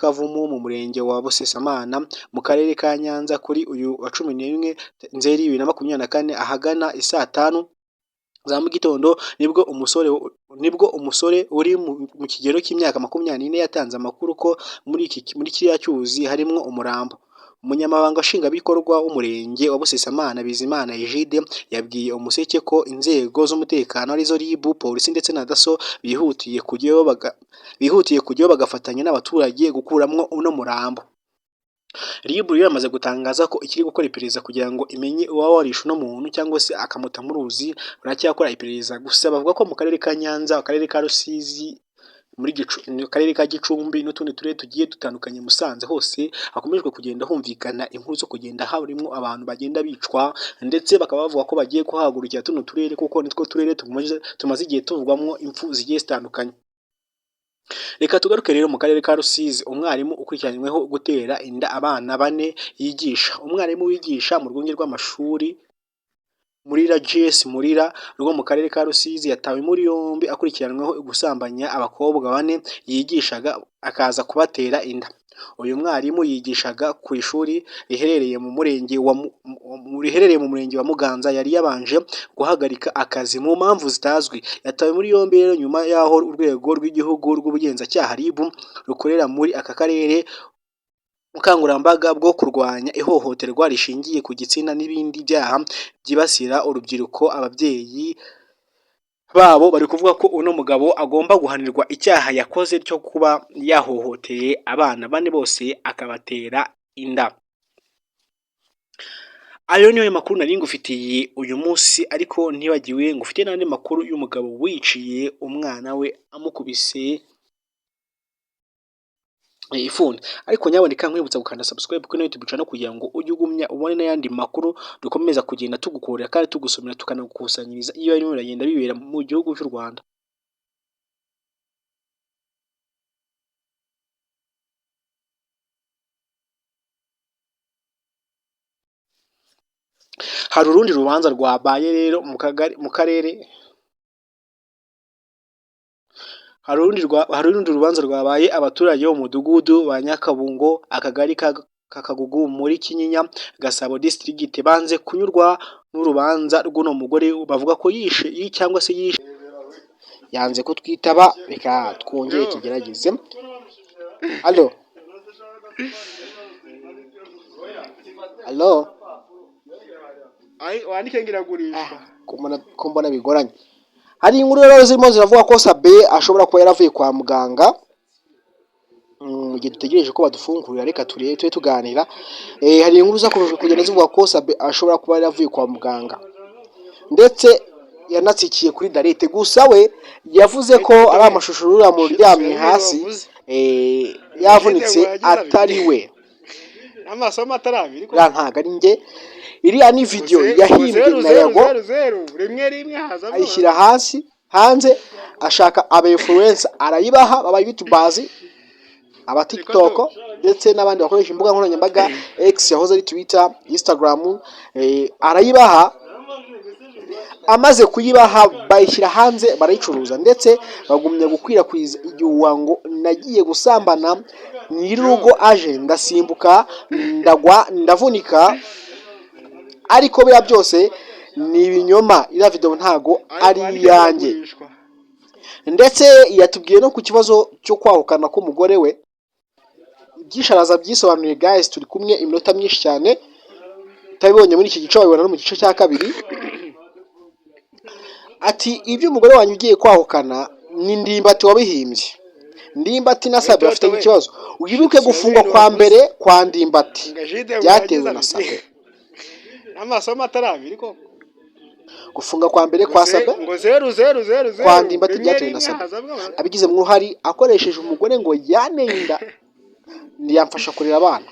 Kavumu mu murenge wa Busesamana mu karere ka Nyanza kuri uyu wa 11 Nzeri 2024 ahagana isaa 5 za mu gitondo nibwo umusore uri mu kigero cy'imyaka 24 yatanze amakuru ko muri kiriya cyuzi harimo umurambo. Umunyamabanga nshingwabikorwa w'umurenge wa Busesamana Bizimana Egide yabwiye Umuseke ko inzego z'umutekano arizo RIB, polisi ndetse na DASSO bihutiye kujyayo bagafatanya n'abaturage gukuramwo uno murambo. RIB yamaze gutangaza ko ikiri gukora iperereza kugira ngo imenye uwaba warishe uno muntu cyangwa se akamuta mu ruzi. Baracyakora iperereza gusa bavuga ko mu karere ka Nyanza, akarere ka Rusizi, muri karere ka Gicumbi n'utundi turere tugiye dutandukanye, Musanze, hose hakomejwe kugenda humvikana inkuru zo kugenda haburimo abantu bagenda bicwa, ndetse bakaba bavuga ko bagiye kuhagurukira tuno turere kuko nitwo turere tumaze igihe tuvugwamo impfu zigiye zitandukanye. Reka tugaruke rero mu karere ka Rusizi. Umwarimu ukurikiranyweho gutera inda abana 4 yigisha. Umwarimu wigisha mu rwunge rw'amashuri Murira GS Murira rwo mu karere ka Rusizi yatawe muri yombi akurikiranyweho gusambanya abakobwa 4 yigishaga akaza kubatera inda. Uyu mwarimu yigishaga ku ishuri riherereye mu murenge wa Muganza yari yabanje guhagarika akazi mu mpamvu zitazwi. Yatawe muri yombi rero nyuma yaho urwego rw'igihugu rw'ubugenzacyaha RIB rukorera muri aka karere ubukangurambaga bwo kurwanya ihohoterwa rishingiye ku gitsina n'ibindi byaha byibasira urubyiruko. Ababyeyi babo bari kuvuga ko uno mugabo agomba guhanirwa icyaha yakoze cyo kuba yahohoteye abana 4 bose akabatera inda. Ayo niyo makuru nari ngufitiye uyu munsi, ariko ntibagiwe ngufite n'andi makuru y'umugabo wiciye umwana we amukubise ifuni. Ariko nyaboneka nkwibutsa gukanda subscribe kuri YouTube channel kugira ngo ujye ugumya ubone n'ayandi makuru dukomeza kugenda tugukorera kandi tugusomera tukanagukusanyiriza iyo ari biragenda bibera mu gihugu cy'u Rwanda. Hari urundi rubanza rwabaye rero mu karere Hari urundi rubanza rwabaye abaturage bo mu mudugudu wa Nyakabungo, akagari Kakagugu muri Kinyinya, Gasabo district banze kunyurwa n'urubanza rw'uno mugore bavuga ko yishe cyangwa se yishe yanze kutwitaba. Reka twongere tugerageze. Allo wandike ngiragurisha kumbona bigoranye. Hari inkuru rero zirimo ziravuga ko Sabe ashobora kuba yaravuye kwa muganga mu gihe dutegereje ko badufungurira. Reka tube tuganira. Hari inkuru zakomeje kugenda zivuga ko Sabe ashobora kuba yaravuye kwa muganga ndetse yanatsikiye kuri Darete. Gusa we yavuze ko ari amashusho rura mu ryamye hasi yavunitse atari we. Amasomo atarabiri ko ntago ari nge. Iriya ni video yahimbwe na Yago rimwe ayishyira hanze ashaka aba influencer arayibaha, aba YouTubers, aba TikTok ndetse n'abandi bakoresha imbuga nkoranyambaga X yahoze ari Twitter, Instagram, arayibaha. Amaze kuyibaha bayishyira hanze barayicuruza ndetse bagumye gukwirakwiza igihuha ngo nagiye gusambana nyirugo aje ndasimbuka ndagwa ndavunika. Ariko bya byose ni ibinyoma. Iriya video ntago ari yanjye. Ndetse yatubwiye no ku kibazo cyo kwahukana k'umugore we. Ibyisharaza byisobanuye guys, turi kumwe iminota myinshi cyane. Tabibonye muri iki gice wabibona no mu gice cya kabiri. Ati ibyo umugore wanyu ugiye kwahukana ni Ndimbati wabihimbye. Ndimbati na Sabe bafite ikibazo. Uyibuke gufungwa kwa mbere kwa Ndimbati byatewe na Sabe. Amasomo atarabiri ko gufunga kwa mbere kwa Sabe ngo 0 kwa Ndimbati byatewe na Sabe. Abigize mu hari akoresheje umugore ngo yanenda ndiyamfasha kurera abana.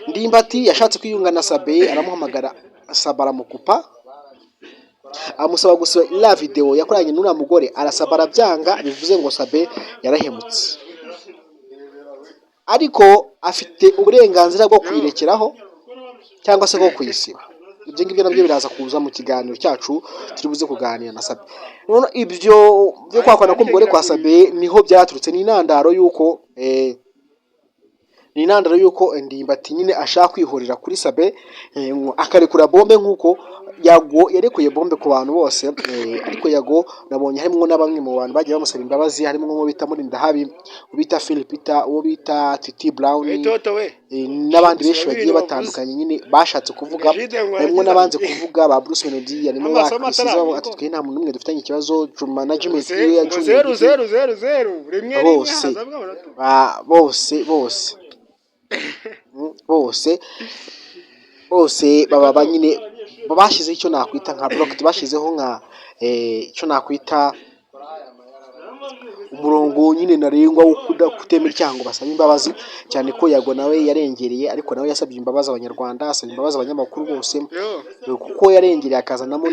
Ndimbati yashatse kwiyunga na Sabe aramuhamagara, Sabe aramukupa amusaba gusiba ila video yakoranye n'ura mugore. Arasaba arabyanga, bivuze ngo Sabe yarahemutse. Ariko afite uburenganzira bwo kwirekeraho cyangwa se bwo kuyisiba. Ibyo ngibyo nabyo biraza kuza mu kiganiro cyacu turi buze kuganira na Sabe. None ibyo byo kwakwana k'umugore kwa Sabe niho byaturutse, ni intandaro yuko ni intandaro y'uko Ndimbati nyine ashaka kwihorera kuri Sabe, akarekura bombe nk'uko Yago yarekuye bombe ku bantu bose, ariko Yago nabonye harimo na bamwe mu bantu bagiye bamusaba imbabazi, harimo uwo bita Murindahabi, uwo bita Philipita, uwo bita Titi Brown, n'abandi benshi bagiye batandukanye nyine bashatse kuvuga, harimo n'abanze kuvuga ba Bruce Melody, harimo ba Chris, ati twe nta muntu n'umwe dufitanye ikibazo, management ye ya bose baba nyine bashyizeho icyo nakwita nka block, bashyizeho nka icyo nakwita umurongo nyine ntarengwa wo kutemera icyaha ngo basabe imbabazi, cyane ko Yago nawe yarengereye, ariko nawe yasabye imbabazi abanyarwanda, asabye imbabazi abanyamakuru bose, kuko yarengereye akazanamo